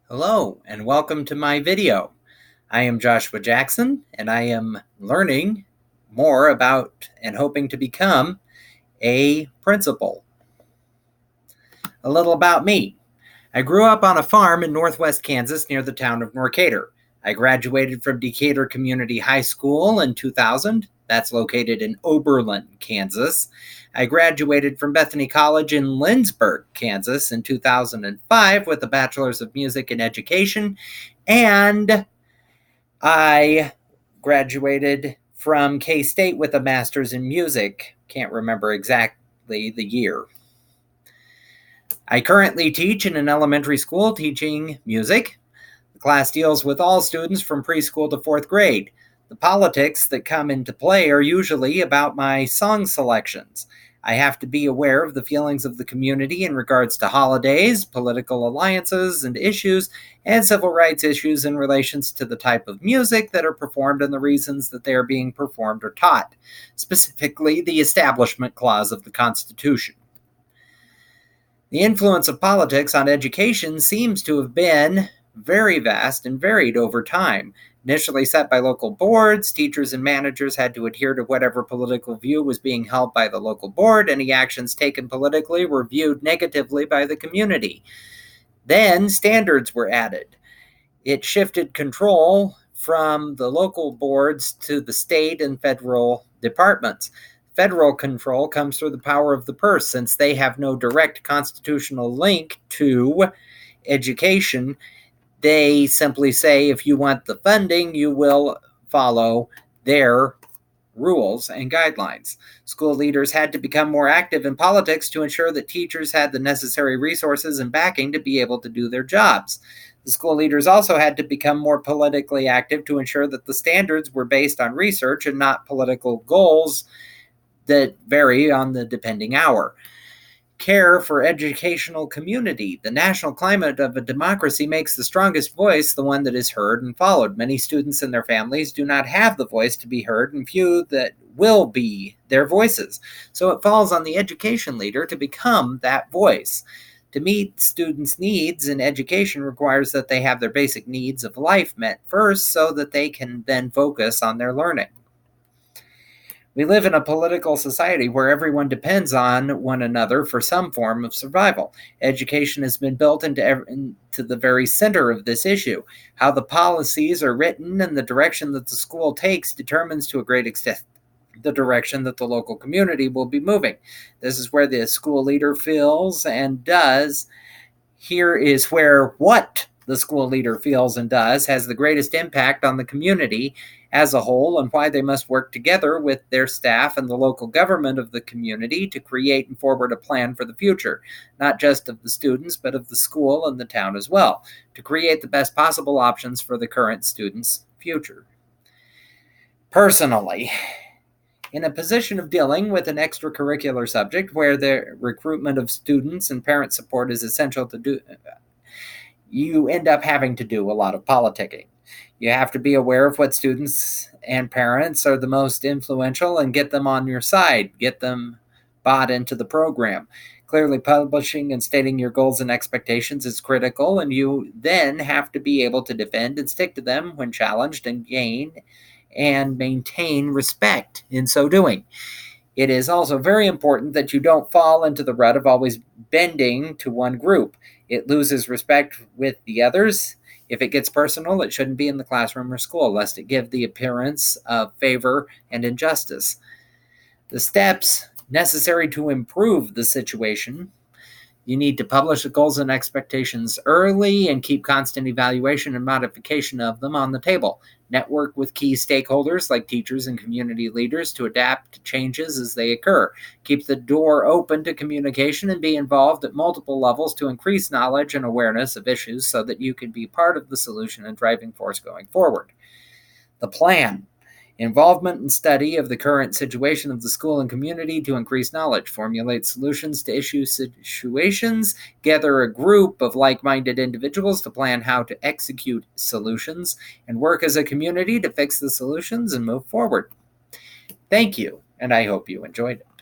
Hello and welcome to my video. I am Joshua Jackson and I am learning more about and hoping to become a principal. A little about me. I grew up on a farm in northwest Kansas near the town of Decatur. I graduated from Decatur Community High School in 2000. That's located in Oberlin, Kansas. I graduated from Bethany College in Lindsborg, Kansas in 2005 with a Bachelor's of Music in Education. And I graduated from K-State with a Master's in Music. Can't remember exactly the year. I currently teach in an elementary school teaching music. The class deals with all students from preschool to fourth grade. The politics that come into play are usually about my song selections. I have to be aware of the feelings of the community in regards to holidays, political alliances and issues, and civil rights issues in relations to the type of music that are performed and the reasons that they are being performed or taught, specifically the Establishment Clause of the Constitution. The influence of politics on education seems to have been very vast and varied over time. Initially set by local boards, teachers and managers had to adhere to whatever political view was being held by the local board. Any actions taken politically were viewed negatively by the community. Then standards were added. It shifted control from the local boards to the state and federal departments. Federal control comes through the power of the purse, since they have no direct constitutional link to education. They simply say if you want the funding, you will follow their rules and guidelines. School leaders had to become more active in politics to ensure that teachers had the necessary resources and backing to be able to do their jobs. The school leaders also had to become more politically active to ensure that the standards were based on research and not political goals that vary on the depending hour. Care for educational community. The national climate of a democracy makes the strongest voice the one that is heard and followed. Many students and their families do not have the voice to be heard, and few that will be their voices. So it falls on the education leader to become that voice. To meet students' needs in education requires that they have their basic needs of life met first so that they can then focus on their learning. We live in a political society where everyone depends on one another for some form of survival. Education has been built into the very center of this issue. How the policies are written and the direction that the school takes determines to a great extent the direction that the local community will be moving. This is where the school leader feels and does. Here is where what the school leader feels and does has the greatest impact on the community as a whole, and why they must work together with their staff and the local government of the community to create and forward a plan for the future, not just of the students, but of the school and the town as well, to create the best possible options for the current students' future. Personally, in a position of dealing with an extracurricular subject where the recruitment of students and parent support is essential to do, you end up having to do a lot of politicking. You have to be aware of what students and parents are the most influential and get them on your side, get them bought into the program. Clearly publishing and stating your goals and expectations is critical, and you then have to be able to defend and stick to them when challenged and gain and maintain respect in so doing. It is also very important that you don't fall into the rut of always bending to one group. It loses respect with the others. If it gets personal, it shouldn't be in the classroom or school, lest it give the appearance of favor and injustice. The steps necessary to improve the situation: you need to publish the goals and expectations early and keep constant evaluation and modification of them on the table. Network with key stakeholders like teachers and community leaders to adapt to changes as they occur. Keep the door open to communication and be involved at multiple levels to increase knowledge and awareness of issues so that you can be part of the solution and driving force going forward. The plan: involvement and study of the current situation of the school and community to increase knowledge, formulate solutions to issue situations, gather a group of like-minded individuals to plan how to execute solutions, and work as a community to fix the solutions and move forward. Thank you, and I hope you enjoyed it.